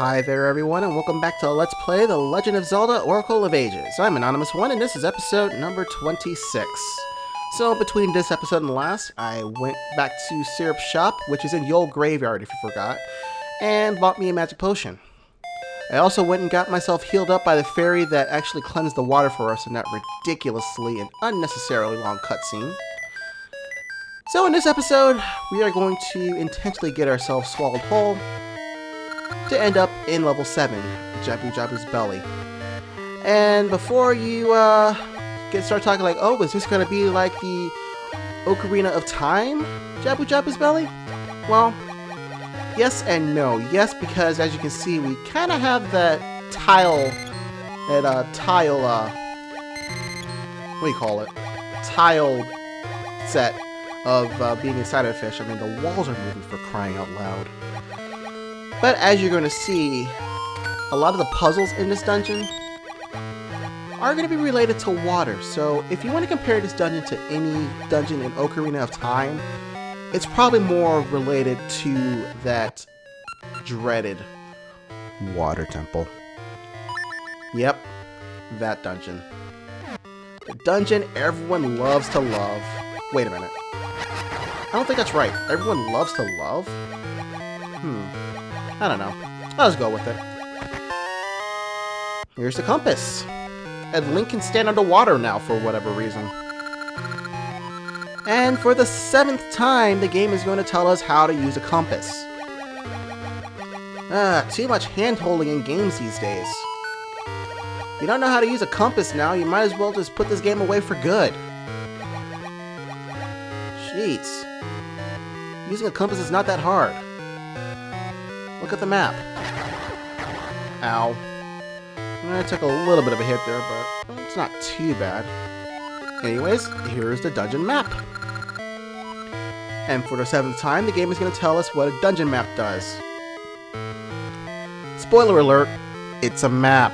Hi there everyone and welcome back to Let's Play The Legend of Zelda Oracle of Ages. I'm Anonymous1 and this is episode number 26. So between this episode and the last, I went back to Syrup's shop, which is in Yule Graveyard if you forgot, and bought me a magic potion. I also went and got myself healed up by the fairy that actually cleansed the water for us in that ridiculously and unnecessarily long cutscene. So in this episode, we are going to intentionally get ourselves swallowed whole to end up in level 7, Jabu-Jabu's belly. And before you start talking like, oh, is this going to be like the Ocarina of Time, Jabu-Jabu's belly? Well, yes and no. Yes, because as you can see, we kind of have that tile, what do you call it? Tile set of being inside of a fish. I mean, the walls are moving for crying out loud. But as you're going to see, a lot of the puzzles in this dungeon are going to be related to water. So if you want to compare this dungeon to any dungeon in Ocarina of Time, it's probably more related to that dreaded water temple. Yep, that dungeon. The dungeon everyone loves to love. Wait a minute. I don't think that's right. Everyone loves to love? I don't know. I'll just go with it. Here's the compass. And Link can stand underwater now for whatever reason. And for the 7th time, the game is going to tell us how to use a compass. Too much hand-holding in games these days. If you don't know how to use a compass now, you might as well just put this game away for good. Jeez. Using a compass is not that hard. Look at the map. Ow. I took a little bit of a hit there, but it's not too bad. Anyways, here's the dungeon map. And for the 7th time, the game is going to tell us what a dungeon map does. Spoiler alert, it's a map.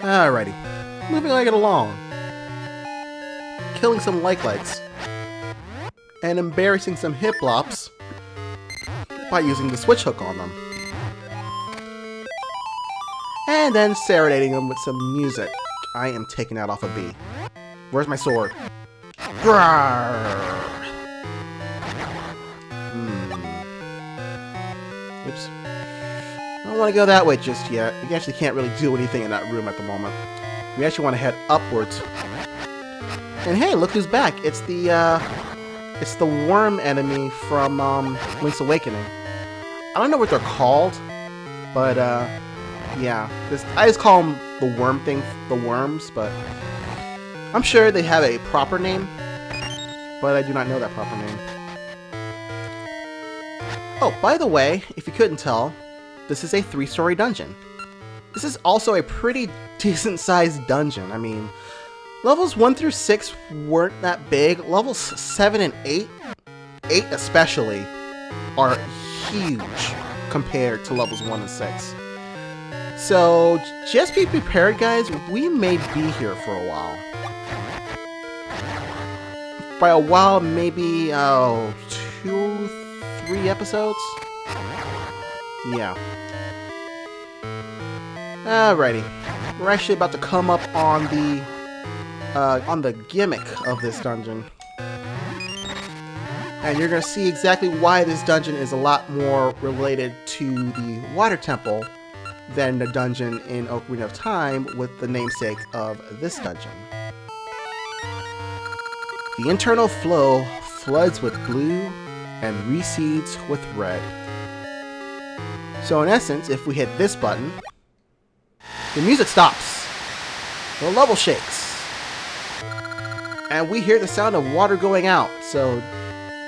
Alrighty, moving right along. Killing some lights. And embarrassing some hiplops by using the switch hook on them. And then serenading them with some music. I am taking that off a B. Where's my sword? Grrr. Oops. I don't want to go that way just yet. We actually can't really do anything in that room at the moment. We actually want to head upwards. And hey, look who's back. It's the worm enemy from Link's Awakening. I don't know what they're called, but yeah. I just call them the worm thing, the worms, but I'm sure they have a proper name, but I do not know that proper name. Oh, by the way, if you couldn't tell, this is a 3-story dungeon. This is also a pretty decent-sized dungeon. I mean, levels 1 through 6 weren't that big. Levels 7 and 8, 8 especially, are huge compared to levels 1 and 6. So just be prepared, guys. We may be here for a while. By a while, maybe 2, 3 episodes. Yeah. Alrighty. We're actually about to come up on the gimmick of this dungeon. And you're going to see exactly why this dungeon is a lot more related to the water temple than the dungeon in Ocarina of Time with the namesake of this dungeon. The internal flow floods with blue and recedes with red. So in essence, if we hit this button, the music stops. The level shakes. And we hear the sound of water going out. So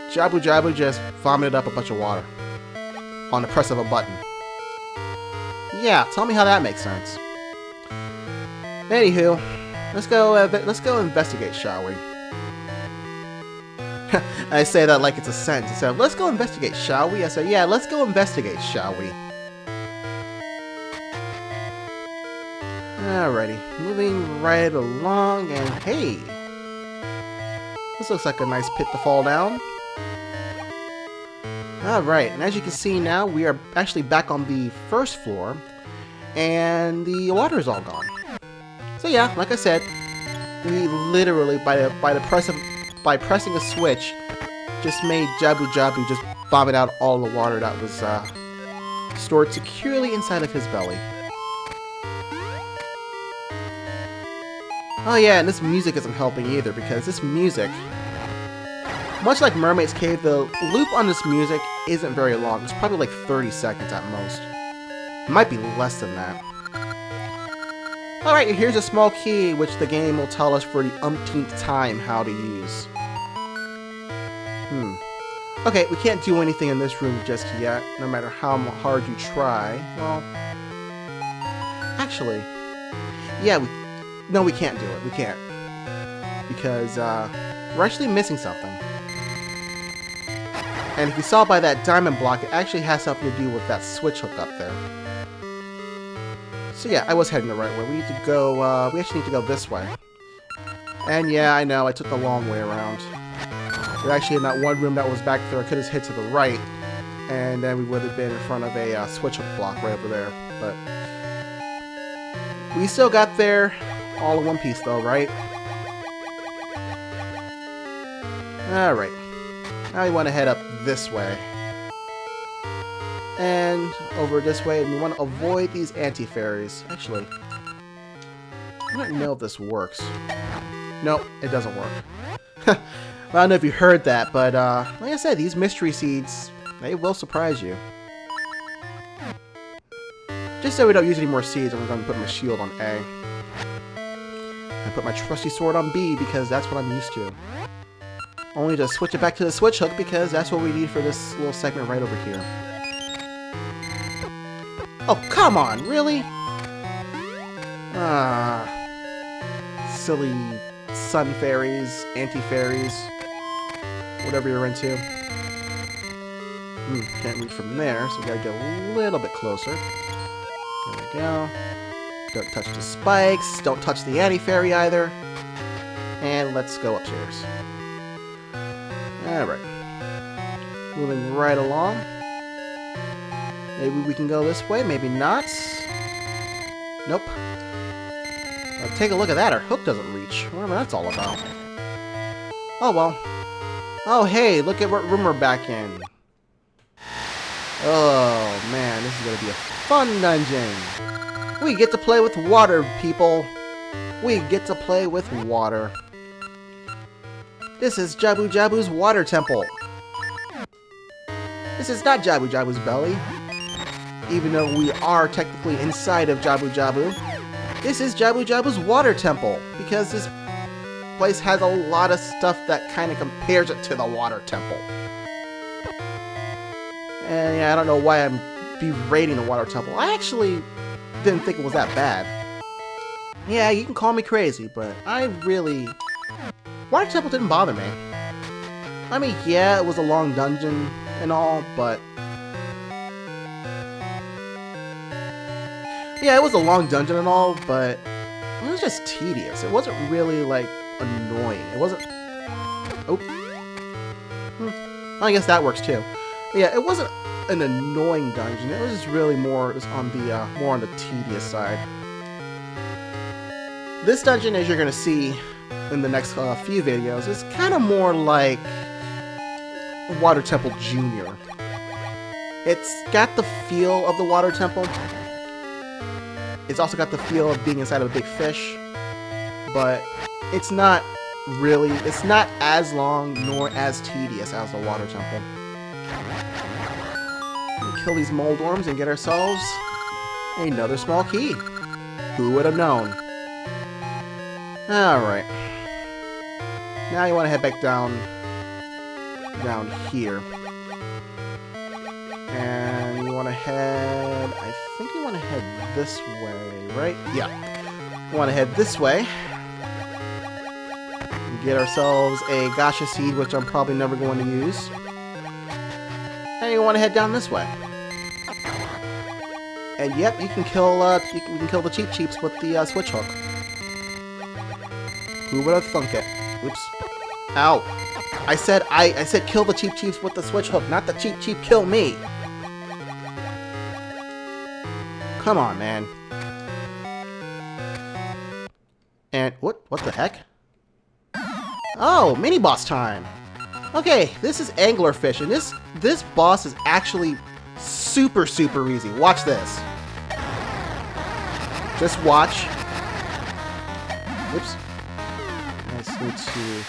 Jabu-Jabu just vomited up a bunch of water on the press of a button. Yeah, tell me how that makes sense. Anywho, let's go investigate, shall we? I say that like it's a sentence. I said, let's go investigate, shall we? I said, yeah, let's go investigate, shall we? Alrighty, moving right along, and hey, this looks like a nice pit to fall down. Alright, and as you can see now, we are actually back on the first floor, and the water is all gone. So yeah, like I said, we literally, by pressing a switch, just made Jabu-Jabu just vomit out all the water that was stored securely inside of his belly. Oh yeah, and this music isn't helping either, because this music, much like Mermaid's Cave, the loop on this music isn't very long. It's probably like 30 seconds at most. It might be less than that. Alright, here's a small key which the game will tell us for the umpteenth time how to use. Okay, we can't do anything in this room just yet, no matter how hard you try. Well, actually, yeah, no, we can't do it. We can't. Because, we're actually missing something. And if you saw by that diamond block, it actually has something to do with that switch hook up there. So yeah, I was heading the right way. We need to go, we actually need to go this way. And yeah, I know, I took the long way around. We're actually in that one room that was back there. I could have hit to the right, and then we would have been in front of a switch hook block right over there. But we still got there all in one piece though, right? Alright. Now we want to head up this way. And over this way, and we want to avoid these anti-fairies. Actually, I don't know if this works. Nope, it doesn't work. Well, I don't know if you heard that, but like I said, these mystery seeds, they will surprise you. Just so we don't use any more seeds, I'm going to put my shield on A. I put my trusty sword on B because that's what I'm used to. Only to switch it back to the switch hook because that's what we need for this little segment right over here. Oh, come on, really? Silly sun fairies, anti-fairies, whatever you're into. Can't reach from there, so we gotta get a little bit closer. There we go. Don't touch the spikes, don't touch the anti-fairy either. And let's go upstairs. Alright. Moving right along. Maybe we can go this way, maybe not. Nope. Take a look at that, our hook doesn't reach. Whatever that's all about. Oh well. Oh hey, look at what room we're back in. Oh man, this is gonna be a fun dungeon. We get to play with water, people. We get to play with water. This is Jabu-Jabu's water temple. This is not Jabu-Jabu's belly. Even though we are technically inside of Jabu-Jabu, this is Jabu-Jabu's water temple, because this place has a lot of stuff that kind of compares it to the water temple. And yeah, I don't know why I'm berating the water temple. I actually didn't think it was that bad. Yeah, you can call me crazy, but I really... Water temple didn't bother me. I mean, yeah, it was a long dungeon and all, but... Yeah, it was a long dungeon and all, but it was just tedious. It wasn't really, like, annoying. It wasn't... Oh. I guess that works, too. Yeah, it wasn't an annoying dungeon. It was just really more just on the tedious side. This dungeon, as you're going to see in the next few videos, is kind of more like Water Temple Jr. It's got the feel of the Water Temple. It's also got the feel of being inside of a big fish, but it's not really, it's not as long nor as tedious as the Water Temple. We'll kill these mold worms and get ourselves another small key. Who would have known? Alright. Now you want to head back down here. And you want to head, I think you want to head this way, right? Yeah. We want to head this way. And get ourselves a gacha seed, which I'm probably never going to use. And you want to head down this way. And yep, you can kill the Cheep Cheeps with the switch hook. Who would have thunk it? Oops. Ow. I said kill the Cheep Cheeps with the switch hook, not the Cheep Cheep kill me. Come on, man. And what the heck? Oh, mini boss time. Okay, this is anglerfish, and this boss is actually super easy. Watch this. Just watch. Whoops. I just need to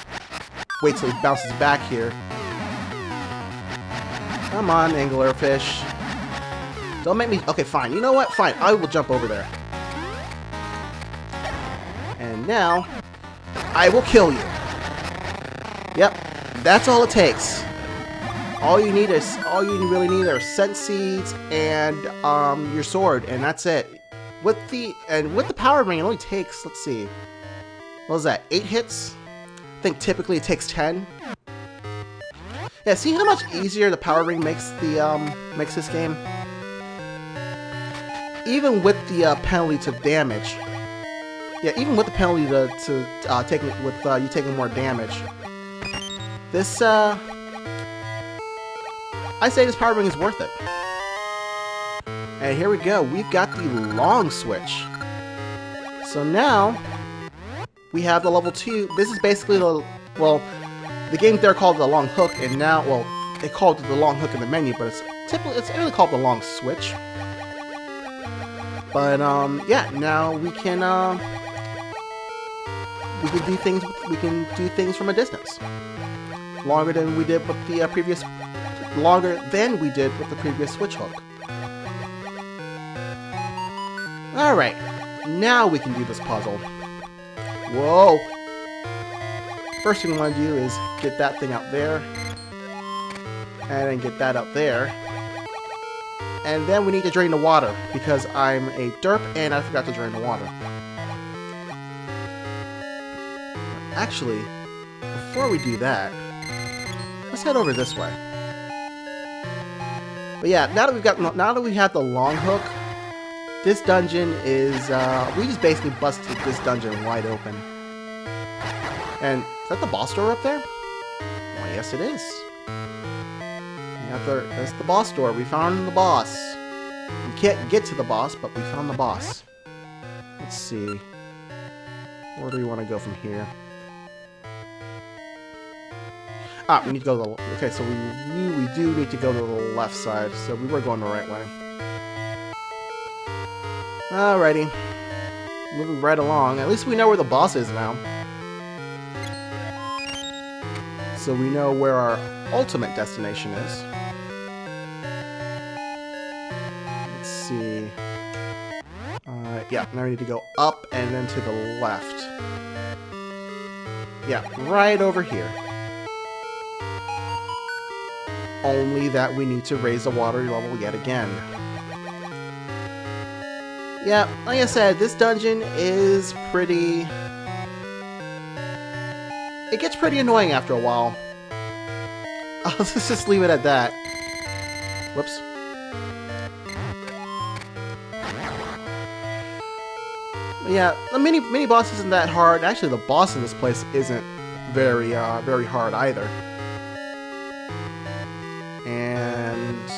wait till he bounces back here. Come on, anglerfish. Don't make me... Okay, fine. You know what? Fine. I will jump over there. And now, I will kill you. Yep. That's all it takes. All you really need are scent seeds and your sword, and that's it. With the power ring, it only takes, let's see, what was that? 8 hits? I think typically it takes 10. Yeah, see how much easier the power ring makes this game? Even with the penalty to damage. Yeah, even with the penalty to you taking more damage. This I say this power ring is worth it. And here we go. We've got the long switch. So now we have the level 2. This is basically the game there called the long hook, and now they called it the long hook in the menu, but it's really called the long switch. But yeah, now we can do things from a distance. Longer than we did with the previous switch hook. Alright, now we can do this puzzle. Whoa! First thing we want to do is get that thing out there. And then get that up there. And then we need to drain the water, because I'm a derp and I forgot to drain the water. Actually, before we do that, let's head over this way. But yeah, now that we have the long hook, this dungeon is we just basically busted this dungeon wide open. And is that the boss door up there? Well, yes, it is. That's the boss door. We found the boss. We can't get to the boss, but we found the boss. Let's see. Where do we want to go from here? Ah, we need to go to the... Okay, so we do need to go to the left side, so we were going the right way. Alrighty. Moving right along. At least we know where the boss is now. So we know where our ultimate destination is. Let's see. Yeah, now we need to go up and then to the left. Yeah, right over here. Only that we need to raise the water level yet again. Yeah, like I said, this dungeon is pretty... It gets pretty annoying after a while. Let's just leave it at that. Whoops. Yeah, the mini boss isn't that hard. Actually, the boss in this place isn't very hard either. And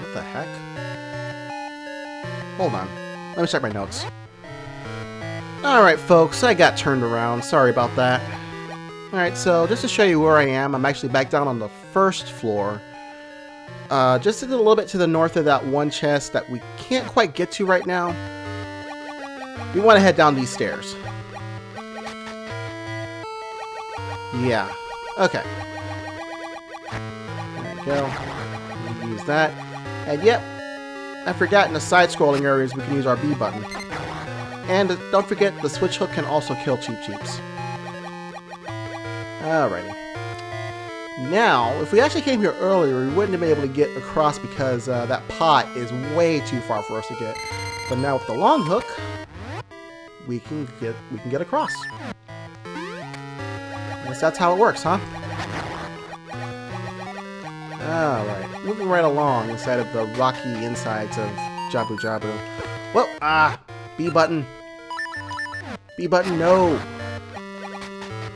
what the heck? Hold on. Let me check my notes. Alright, folks, I got turned around. Sorry about that. Alright, so just to show you where I am, I'm actually back down on the first floor. Just a little bit to the north of that one chest that we can't quite get to right now. We want to head down these stairs. Yeah. Okay. There we go. We use that. And yep, I forgot in the side-scrolling areas we can use our B button. And don't forget, the switch hook can also kill Cheep Cheeps. Alrighty. Now, if we actually came here earlier, we wouldn't have been able to get across because that pot is way too far for us to get. But now with the long hook, we can get across. I guess that's how it works, huh? Alright, moving right along inside of the rocky insides of Jabu-Jabu. Well, B button. B button, no.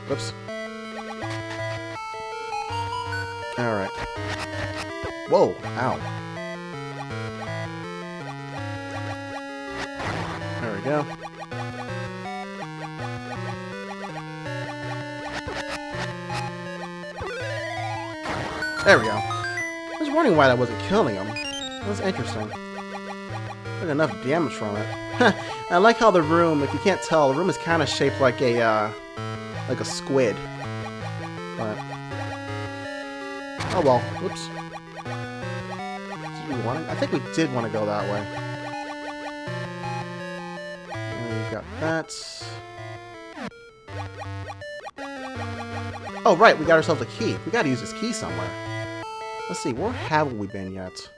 Whoops. Alright. Whoa, ow. There we go. There we go. I was wondering why that wasn't killing him. That was interesting. Got enough damage from it. I like how the room, if you can't tell, the room is kind of shaped like a squid. But oh well. Whoops. Did we want to? I think we did want to go that way. And we got that. Oh right, we got ourselves a key. We got to use this key somewhere. Let's see, where haven't we been yet?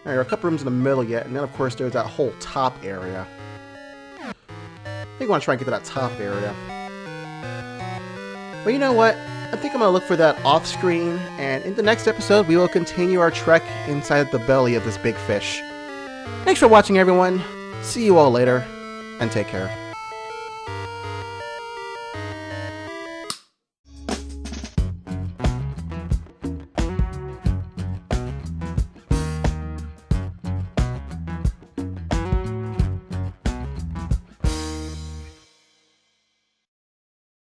There are a couple rooms in the middle yet, and then of course there's that whole top area. I think I want to try and get to that top area. But you know what? I think I'm going to look for that off-screen, and in the next episode we will continue our trek inside the belly of this big fish. Thanks for watching, everyone. See you all later, and take care.